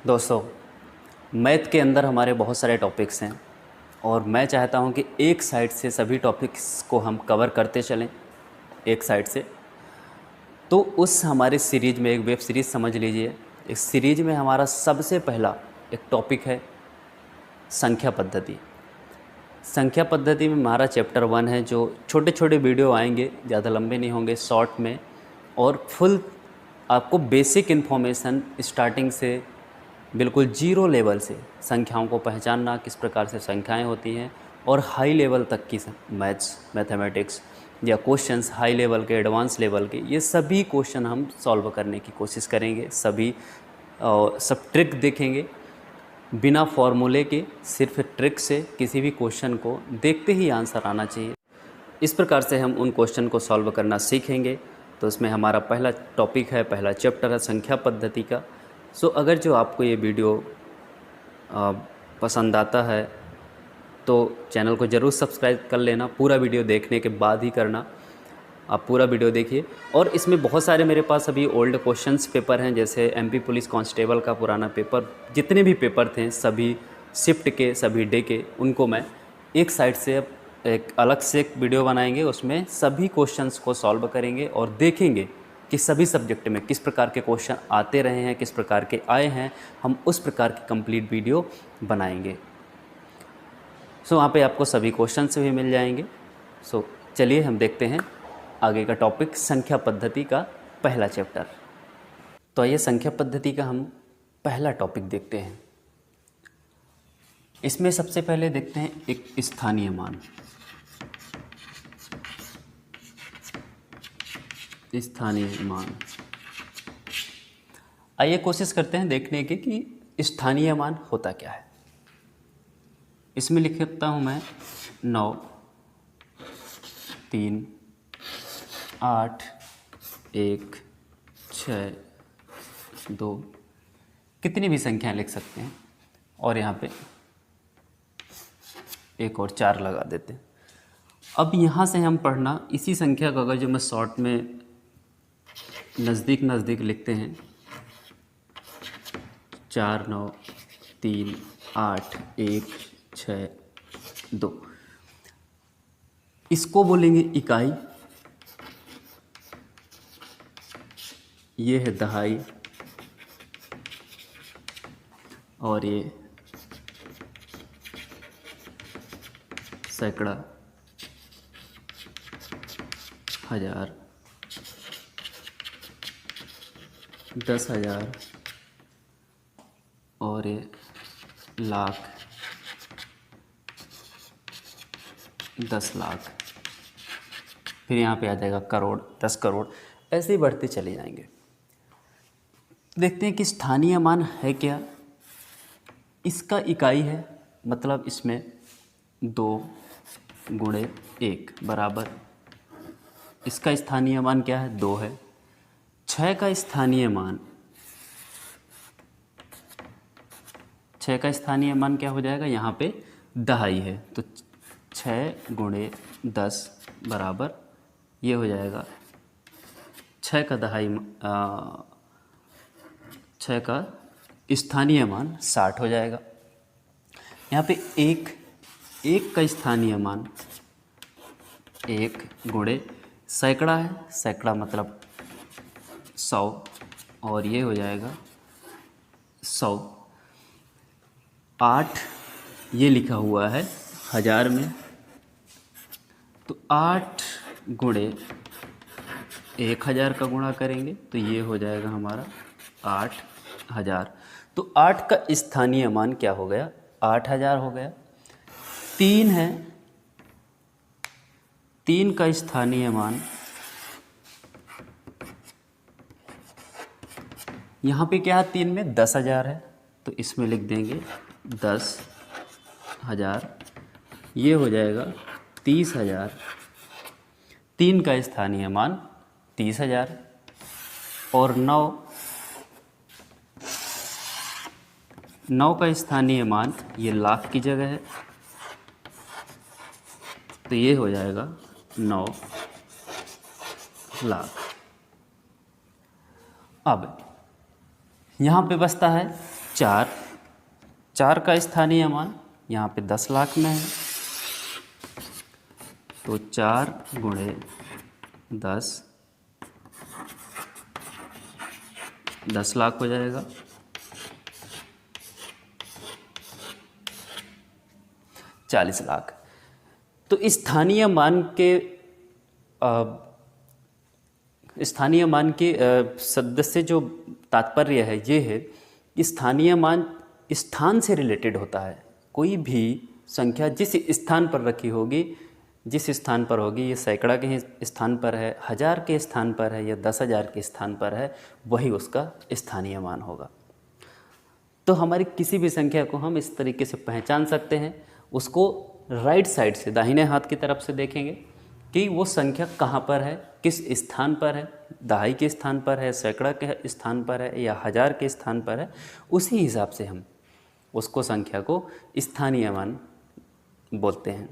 दोस्तों, मैथ के अंदर हमारे बहुत सारे टॉपिक्स हैं और मैं चाहता हूं कि एक साइड से सभी टॉपिक्स को हम कवर करते चलें। एक साइड से तो उस हमारे सीरीज़ में एक वेब सीरीज़ समझ लीजिए। इस सीरीज़ में हमारा सबसे पहला एक टॉपिक है संख्या पद्धति। संख्या पद्धति में हमारा चैप्टर 1 है, जो छोटे छोटे वीडियो आएंगे, ज़्यादा लंबे नहीं होंगे, शॉर्ट में, और फुल आपको बेसिक इन्फॉर्मेशन स्टार्टिंग से बिल्कुल जीरो लेवल से संख्याओं को पहचानना, किस प्रकार से संख्याएं होती हैं, और हाई लेवल तक की मैथमेटिक्स या क्वेश्चंस हाई लेवल के, एडवांस लेवल के, ये सभी क्वेश्चन हम सॉल्व करने की कोशिश करेंगे। सब ट्रिक देखेंगे बिना फॉर्मूले के, सिर्फ ट्रिक से किसी भी क्वेश्चन को देखते ही आंसर आना चाहिए। इस प्रकार से हम उन क्वेश्चन को सॉल्व करना सीखेंगे। तो इसमें हमारा पहला टॉपिक है, पहला चैप्टर है संख्या पद्धति का। अगर जो आपको ये वीडियो पसंद आता है तो चैनल को ज़रूर सब्सक्राइब कर लेना। पूरा वीडियो देखने के बाद ही करना, आप पूरा वीडियो देखिए। और इसमें बहुत सारे मेरे पास अभी ओल्ड क्वेश्चंस पेपर हैं, जैसे एमपी पुलिस कांस्टेबल का पुराना पेपर, जितने भी पेपर थे सभी शिफ्ट के, सभी डे के, उनको मैं एक साइड से एक अलग से एक वीडियो बनाएंगे। उसमें सभी क्वेश्चंस को सॉल्व करेंगे और देखेंगे कि सभी सब्जेक्ट में किस प्रकार के क्वेश्चन आते रहे हैं, किस प्रकार के आए हैं। हम उस प्रकार की कंप्लीट वीडियो बनाएंगे। वहाँ पे आपको सभी क्वेश्चंस भी मिल जाएंगे। चलिए हम देखते हैं आगे का टॉपिक, संख्या पद्धति का पहला चैप्टर। तो आइए संख्या पद्धति का हम पहला टॉपिक देखते हैं। इसमें सबसे पहले देखते हैं एक स्थानीय मान। स्थानीय मान, आइए कोशिश करते हैं देखने की कि स्थानीय मान होता क्या है। इसमें लिखता हूँ मैं 9, 3, 8, 1, 6, 2, कितनी भी संख्या लिख सकते हैं, और यहाँ पे एक और 4 लगा देते हैं। अब यहाँ से हम पढ़ना इसी संख्या को, अगर जो मैं शॉर्ट में नज़दीक नज़दीक लिखते हैं, 4, 9, 3, 8, 1, 6, 2, इसको बोलेंगे इकाई। ये है दहाई, और ये सैकड़ा, हजार, 10,000, और ये लाख, 10 लाख। फिर यहाँ पे आ जाएगा करोड़, 10 करोड़, ऐसे ही बढ़ते चले जाएंगे। देखते हैं कि स्थानीय मान है क्या। इसका इकाई है, मतलब इसमें 2 गुणे 1 बराबर, इसका स्थानीय मान क्या है, 2 है। 6 का स्थानीय मान, 6 का स्थानीय मान क्या हो जाएगा, यहाँ पे दहाई है, तो 6 गुणे 10 बराबर, ये हो जाएगा 6 का दहाई, 6 का स्थानीय मान 60 हो जाएगा। यहाँ पे एक का स्थानीय मान 1 गुणे सैकड़ा है, सैकड़ा मतलब 100, और ये हो जाएगा 100। 8 ये लिखा हुआ है हजार में, तो 8 गुणे 1000 का गुणा करेंगे तो ये हो जाएगा हमारा 8000। तो 8 का स्थानीय मान क्या हो गया, 8000 हो गया। 3 है, 3 का स्थानीय मान, यहाँ पे क्या है, 3 में 10,000 है, तो इसमें लिख देंगे 10,000, ये हो जाएगा 30,000। 3 का स्थानीय मान 30,000, और 9 का स्थानीय मान, ये लाख की जगह है, तो ये हो जाएगा 9 लाख। अब यहाँ पे बचता है 4, 4 का स्थानीय मान यहाँ पे 10 लाख में है, तो 4 गुणे 10 लाख हो जाएगा। 40 लाख। तो स्थानीय मान के शब्द से जो तात्पर्य है ये है कि स्थानीय मान स्थान से रिलेटेड होता है। कोई भी संख्या जिस स्थान पर रखी होगी, जिस स्थान पर होगी, ये सैकड़ा के स्थान पर है, 1000 के स्थान पर है या 10,000 के स्थान पर है, वही उसका स्थानीय मान होगा। तो हमारी किसी भी संख्या को हम इस तरीके से पहचान सकते हैं। उसको राइट साइड से, दाहिने हाथ की तरफ से देखेंगे कि वो संख्या कहाँ पर है, किस स्थान पर है, दहाई के स्थान पर है, सैकड़ा के स्थान पर है या 1000 के स्थान पर है। उसी हिसाब से हम उसको संख्या को स्थानीय मान बोलते हैं।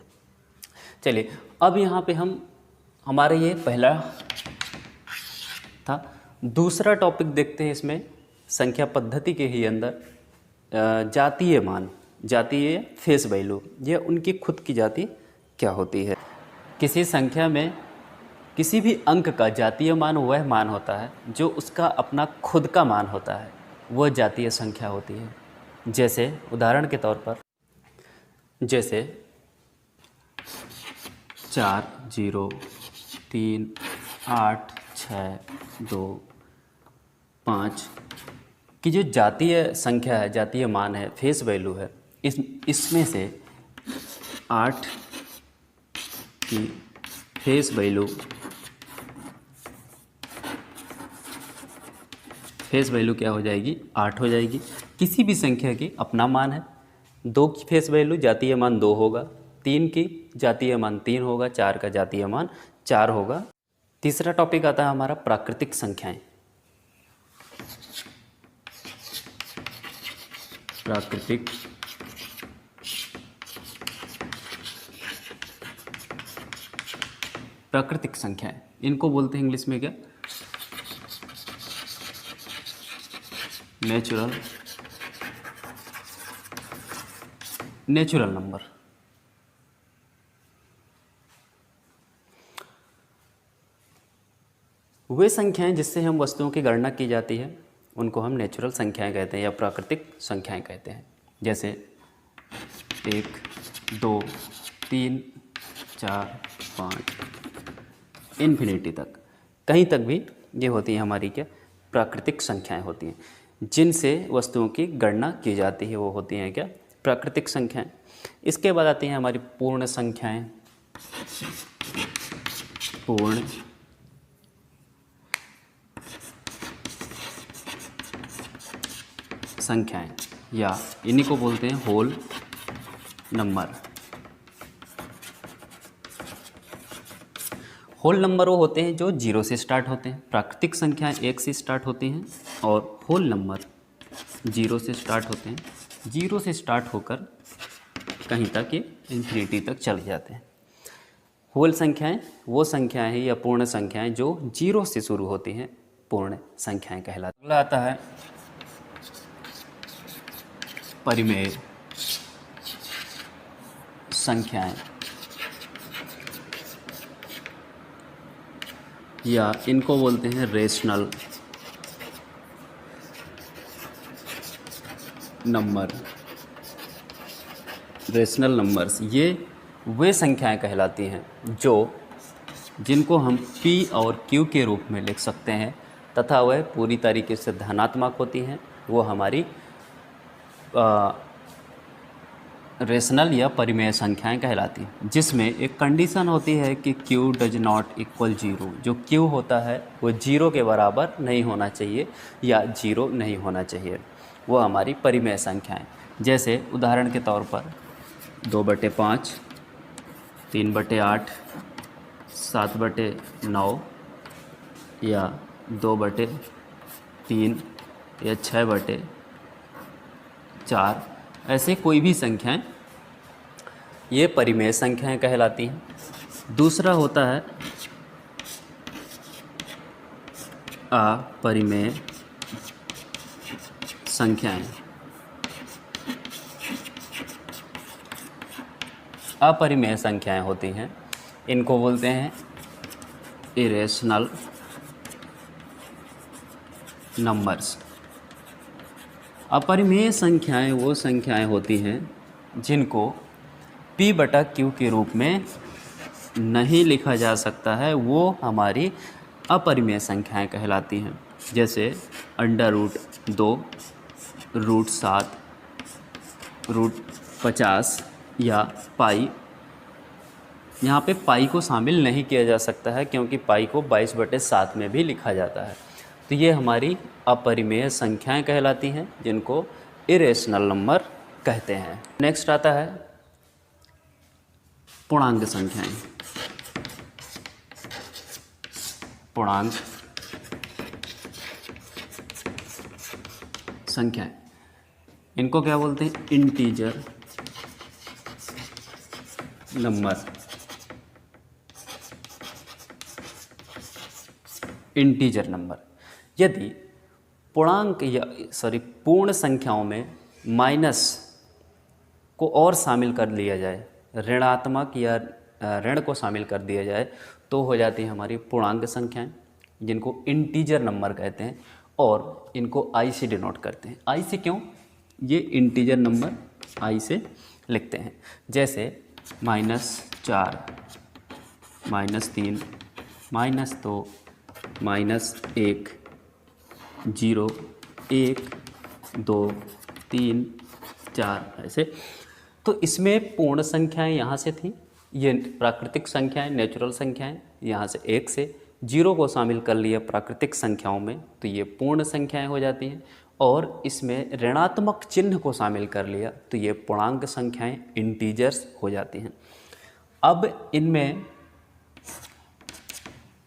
चलिए अब यहाँ पे हमारे ये पहला था। दूसरा टॉपिक देखते हैं इसमें संख्या पद्धति के ही अंदर जातीय मान, जातीय फेस वैल्यू, ये उनकी खुद की जाति क्या होती है। किसी संख्या में किसी भी अंक का जातीय मान वह मान होता है जो उसका अपना खुद का मान होता है, वह जातीय संख्या होती है। जैसे उदाहरण के तौर पर, जैसे 4 0 3 8 6 2 5 की जो जातीय संख्या है, जातीय मान है, फेस वैल्यू है, इसमें से 8 की फेस वैल्यू क्या हो जाएगी, 8 हो जाएगी। किसी भी संख्या की अपना मान है। 2 की फेस वैल्यू जातीय मान 2 होगा, 3 की जातीय मान 3 होगा, 4 का जातीय मान 4 होगा। तीसरा टॉपिक आता है हमारा प्राकृतिक संख्याएं। प्राकृतिक संख्याएं, इनको बोलते हैं इंग्लिश में क्या, नेचुरल नंबर। वे संख्याएं जिससे हम वस्तुओं की गणना की जाती है उनको हम नेचुरल संख्याएं कहते हैं या प्राकृतिक संख्याएं कहते हैं। जैसे 1 2 3 4 5 इन्फिनिटी तक, कहीं तक भी ये होती हैं हमारी क्या, प्राकृतिक संख्याएं होती हैं। जिनसे वस्तुओं की गणना की जाती है वो होती हैं क्या, प्राकृतिक संख्याएं। इसके बाद आती हैं हमारी पूर्ण संख्याएं। पूर्ण संख्याएं या इन्हीं को बोलते हैं होल नंबर। होल नंबर वो होते हैं जो 0 से स्टार्ट होते हैं। प्राकृतिक संख्याएं 1 से स्टार्ट होती हैं और होल नंबर 0 से स्टार्ट होते हैं। 0 से स्टार्ट होकर कहीं तक ये इन्फिनिटी तक चले जाते हैं। होल संख्याएं वो संख्याएं हैं या पूर्ण संख्याएं जो 0 से शुरू होती हैं, पूर्ण संख्याएं कहलाती हैं। अगला आता है परिमेय संख्याएं या इनको बोलते हैं रेशनल नंबर। रेशनल नंबर्स ये वे संख्याएं कहलाती हैं जिनको हम P और Q के रूप में लिख सकते हैं तथा वह पूरी तरीके से धनात्मक होती हैं। वो हमारी रेशनल या परिमेय संख्याएं कहलाती हैं, जिसमें एक कंडीशन होती है कि Q डज नॉट इक्वल 0। जो Q होता है वो 0 के बराबर नहीं होना चाहिए या 0 नहीं होना चाहिए, वो हमारी परिमेय संख्याएं। जैसे उदाहरण के तौर पर 2/5, 3/8, 7/9 या 2/3 या 6/4, ऐसे कोई भी संख्याएं ये परिमेय संख्याएं कहलाती हैं। दूसरा होता है अपरिमेय संख्याएं। अपरिमेय संख्याएं होती हैं, इनको बोलते हैं इरेशनल नंबर्स। अपरिमेय संख्याएं वो संख्याएं होती हैं जिनको P/Q के रूप में नहीं लिखा जा सकता है, वो हमारी अपरिमेय संख्याएं कहलाती हैं। जैसे √2, √7, √50 या पाई। यहाँ पे पाई को शामिल नहीं किया जा सकता है क्योंकि पाई को 22/7 में भी लिखा जाता है। तो ये हमारी अपरिमेय संख्याएं कहलाती हैं जिनको इरेशनल नंबर कहते हैं। नेक्स्ट आता है पूर्णांक संख्याएं। पूर्णांक संख्याएं, इनको क्या बोलते हैं? Integer number. Integer number. यदि पूर्णांक या पूर्ण संख्याओं में माइनस को और शामिल कर लिया जाए, ऋणात्मक या ऋण को शामिल कर दिया जाए, तो हो जाती है हमारी पूर्णांक संख्याएं, जिनको इंटीजर नंबर कहते हैं और इनको आई से डिनोट करते हैं। आई से क्यों? ये इंटीजर नंबर आई से लिखते हैं। जैसे -4, -3, -2, -1, 0, 1, 2, 3, 4 ऐसे। तो इसमें पूर्ण संख्याएं यहाँ से थी, ये प्राकृतिक संख्याएं, नेचुरल संख्याएं यहाँ से 1 से 0 को शामिल कर लिया प्राकृतिक संख्याओं में, तो ये पूर्ण संख्याएं हो जाती हैं। और इसमें ऋणात्मक चिन्ह को शामिल कर लिया तो ये पूर्णांक संख्याएं, इंटीजर्स हो जाती हैं। अब इनमें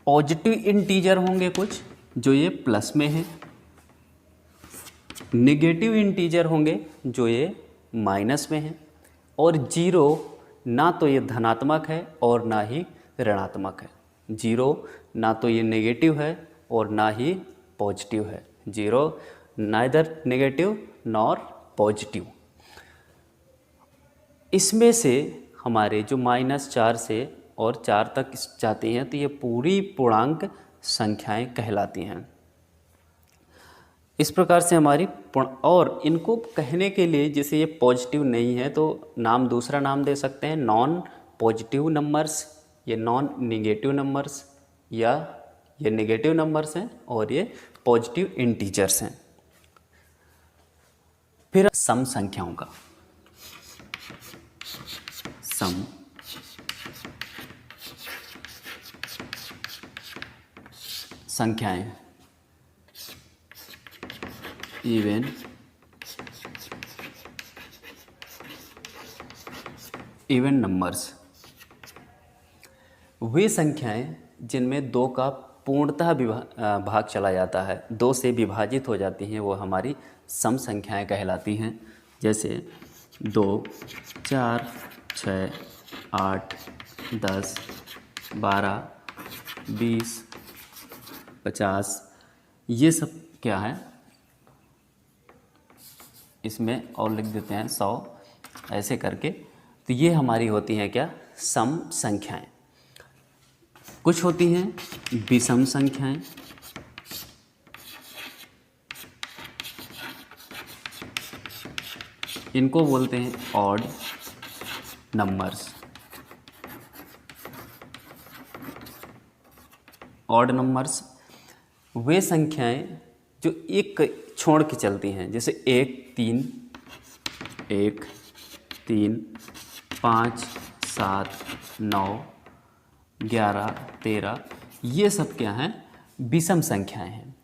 पॉजिटिव इंटीजर होंगे कुछ जो ये प्लस में हैं, नेगेटिव इंटीजर होंगे जो ये माइनस में हैं, और 0 ना तो ये धनात्मक है और ना ही ऋणात्मक है। 0 ना तो ये नेगेटिव है और ना ही पॉजिटिव है। 0 नाइदर नेगेटिव नॉर पॉजिटिव। इसमें से हमारे जो -4 से और 4 तक जाती हैं तो ये पूरी पूर्णांक संख्याएं कहलाती हैं। इस प्रकार से हमारी और इनको कहने के लिए, जैसे ये पॉजिटिव नहीं है तो दूसरा नाम दे सकते हैं नॉन पॉजिटिव नंबर्स, ये नॉन नेगेटिव नंबर्स, या ये नेगेटिव नंबर्स हैं और ये पॉजिटिव इंटीजर्स हैं। फिर सम संख्याओं का, सम संख्याएं, इवन नंबर्स, वे संख्याएं जिनमें 2 का पूर्णतः भाग चला जाता है, 2 से विभाजित हो जाती हैं, वो हमारी सम संख्याएं कहलाती हैं। जैसे 2, 4, 6, 8, 10, 12, 20, 50, ये सब क्या है, इसमें और लिख देते हैं 100 ऐसे करके। तो ये हमारी होती हैं क्या, सम संख्याएं। कुछ होती हैं विषम संख्याएं, इनको बोलते हैं ऑड नंबर्स। ऑड नंबर्स वे संख्याएं जो एक छोड़ के चलती हैं, जैसे 1, 3, 1, 3, 5, 7, 9, 11, 13, ये सब क्या हैं, विषम संख्याएं हैं।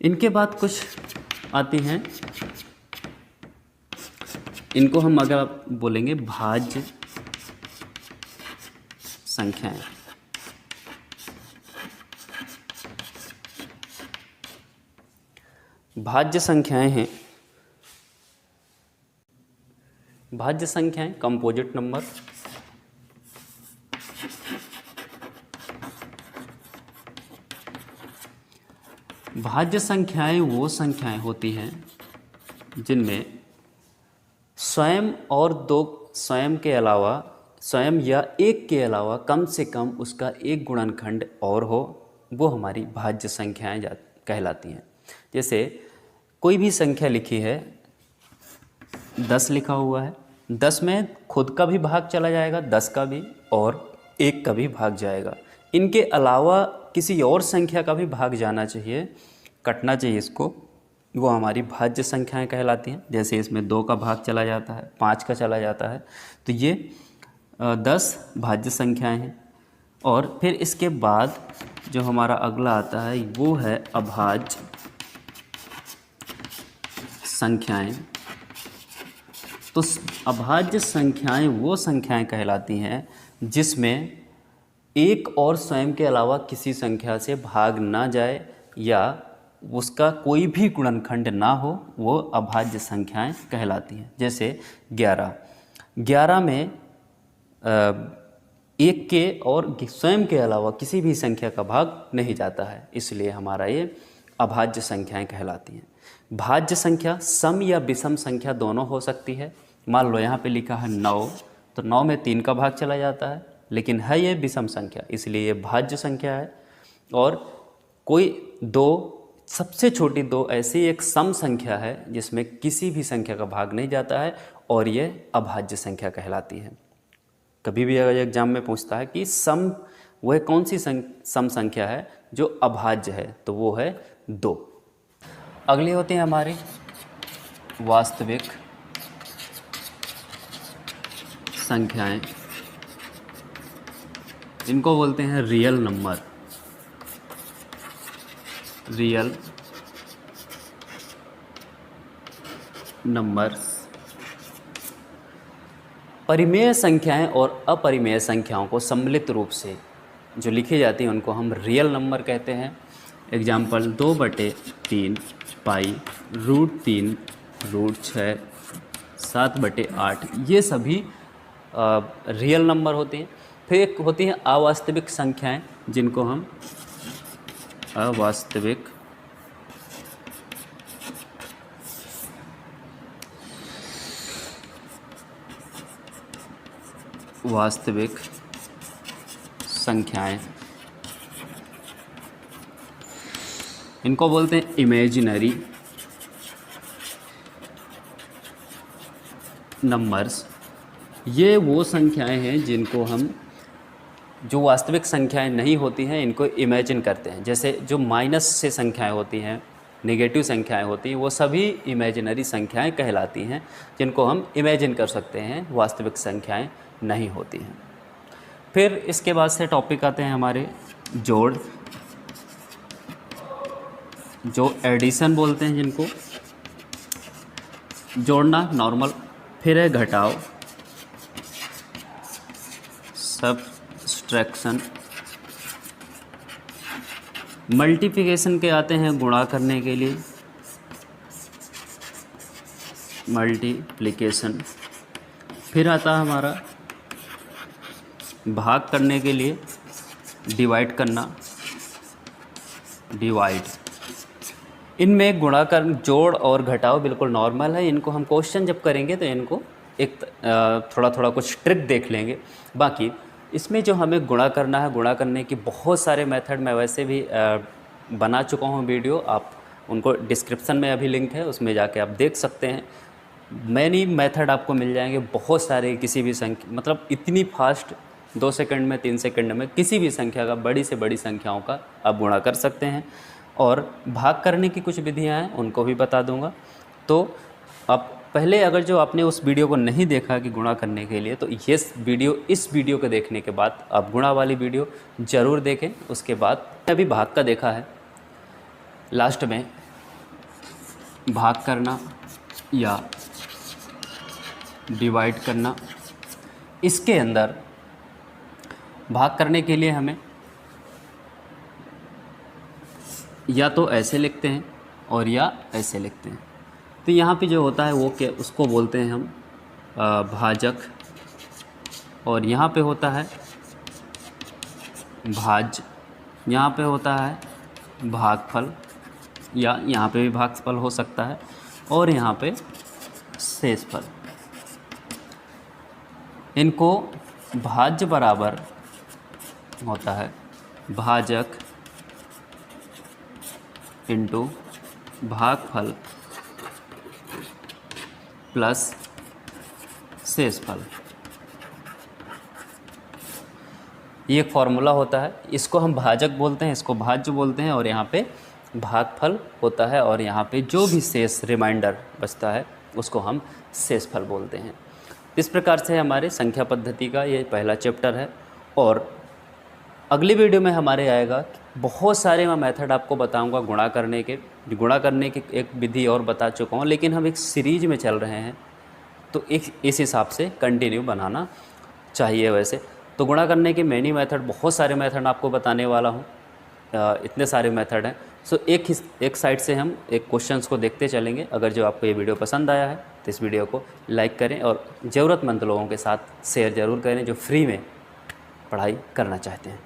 इनके बाद कुछ आती हैं, इनको हम अगर आप बोलेंगे भाज्य संख्याएं। भाज्य संख्याएं हैं, भाज्य संख्याएं कंपोजिट नंबर। भाज्य संख्याएं वो संख्याएं होती हैं जिनमें स्वयं और दो स्वयं के अलावा, स्वयं या एक के अलावा कम से कम उसका एक गुणनखंड और हो, वो हमारी भाज्य संख्याएं कहलाती हैं। जैसे कोई भी संख्या लिखी है, 10 लिखा हुआ है, 10 में खुद का भी भाग चला जाएगा, 10 का भी, और 1 का भी भाग जाएगा। इनके अलावा किसी और संख्या का भी भाग जाना चाहिए, कटना चाहिए इसको, वो हमारी भाज्य संख्याएं कहलाती हैं। जैसे इसमें 2 का भाग चला जाता है, 5 का चला जाता है, तो ये 10 भाज्य संख्याएं हैं। और फिर इसके बाद जो हमारा अगला आता है वो है अभाज्य संख्याएं। तो अभाज्य संख्याएं वो संख्याएं कहलाती हैं जिसमें एक और स्वयं के अलावा किसी संख्या से भाग ना जाए या उसका कोई भी गुणनखंड ना हो, वो अभाज्य संख्याएं कहलाती हैं। जैसे 11 में एक के और स्वयं के अलावा किसी भी संख्या का भाग नहीं जाता है, इसलिए हमारा ये अभाज्य संख्याएं कहलाती हैं। भाज्य संख्या सम या विषम संख्या दोनों हो सकती है। मान लो यहाँ पे लिखा है 9, तो 9 में 3 का भाग चला जाता है, लेकिन है ये विषम संख्या, इसलिए ये भाज्य संख्या है। और कोई 2, सबसे छोटी 2 ऐसी एक सम संख्या है जिसमें किसी भी संख्या का भाग नहीं जाता है, और ये अभाज्य संख्या कहलाती है। कभी भी अगर एग्जाम में पूछता है कि सम वह कौन सी सम संख्या है जो अभाज्य है, तो वो है 2। अगली होती है हमारी वास्तविक संख्याएं, इनको बोलते हैं रियल नंबर, रियल नंबर्स। परिमेय संख्याएं और अपरिमेय संख्याओं को सम्मिलित रूप से जो लिखी जाती हैं उनको हम रियल नंबर कहते हैं। एग्जाम्पल 2/3 पाई, √3, √6, 7/8, ये सभी रियल नंबर होते हैं। फिर एक होती हैं अवास्तविक संख्याएं, जिनको हम अवास्तविक वास्तविक संख्याएं, इनको बोलते हैं इमेजिनरी नंबर्स। ये वो संख्याएं हैं जिनको हम, जो वास्तविक संख्याएं नहीं होती हैं, इनको इमेजिन करते हैं। जैसे जो माइनस से संख्याएं होती हैं, नेगेटिव संख्याएं होती हैं, वो सभी इमेजिनरी संख्याएं कहलाती हैं, जिनको हम इमेजिन कर सकते हैं, वास्तविक संख्याएं नहीं होती हैं। फिर इसके बाद से टॉपिक आते हैं हमारे जोड़, जो एडिशन बोलते हैं, जिनको जोड़ना नॉर्मल। फिर है घटाव, सब्सट्रैक्शन। मल्टीप्लिकेशन के आते हैं गुणा करने के लिए, मल्टीप्लिकेशन। फिर आता है हमारा भाग करने के लिए डिवाइड करना, डिवाइड। इनमें गुणा कर, जोड़ और घटाव बिल्कुल नॉर्मल है। इनको हम क्वेश्चन जब करेंगे तो इनको एक थोड़ा थोड़ा कुछ ट्रिक देख लेंगे। बाकी इसमें जो हमें गुणा करना है, गुणा करने की बहुत सारे मेथड मैं वैसे भी बना चुका हूँ वीडियो, आप उनको डिस्क्रिप्शन में अभी लिंक है, उसमें जाके आप देख सकते हैं। मैनी मेथड आपको मिल जाएंगे बहुत सारे, किसी भी संख्या, मतलब इतनी फास्ट 2 सेकंड में, 3 सेकंड में किसी भी संख्या का, बड़ी से बड़ी संख्याओं का आप गुणा कर सकते हैं। और भाग करने की कुछ विधियां हैं, उनको भी बता दूंगा। तो अब पहले अगर जो आपने उस वीडियो को नहीं देखा कि गुणा करने के लिए, तो इस वीडियो को देखने के बाद आप गुणा वाली वीडियो ज़रूर देखें। उसके बाद अभी भाग का देखा है, लास्ट में भाग करना या डिवाइड करना। इसके अंदर भाग करने के लिए हमें या तो ऐसे लिखते हैं और या ऐसे लिखते हैं। तो यहाँ पे जो होता है वो क्या, उसको बोलते हैं हम भाजक, और यहाँ पे होता है भाज्य, यहाँ पे होता है भागफल, या यहाँ पे भी भागफल हो सकता है, और यहाँ पे शेषफल। इनको भाज्य बराबर होता है भाजक इंटू भागफल प्लस शेषफल। ये एक फॉर्मूला होता है, इसको हम भाजक बोलते हैं, इसको भाज्य बोलते हैं, और यहाँ पे भागफल होता है, और यहाँ पे जो भी शेष रिमाइंडर बचता है उसको हम शेषफल बोलते हैं। इस प्रकार से हमारे संख्या पद्धति का ये पहला चैप्टर है। और अगली वीडियो में हमारे आएगा बहुत सारे मैं मेथड आपको बताऊंगा गुणा करने की एक विधि और बता चुका हूँ, लेकिन हम एक सीरीज में चल रहे हैं तो इस हिसाब से कंटिन्यू बनाना चाहिए। वैसे तो गुणा करने के मैनी मेथड, बहुत सारे मेथड आपको बताने वाला हूँ, इतने सारे मेथड हैं। सो एक साइड से हम एक क्वेश्चंस को देखते चलेंगे। अगर जो आपको ये वीडियो पसंद आया है तो इस वीडियो को लाइक करें और ज़रूरतमंद लोगों के साथ शेयर ज़रूर करें जो फ्री में पढ़ाई करना चाहते हैं।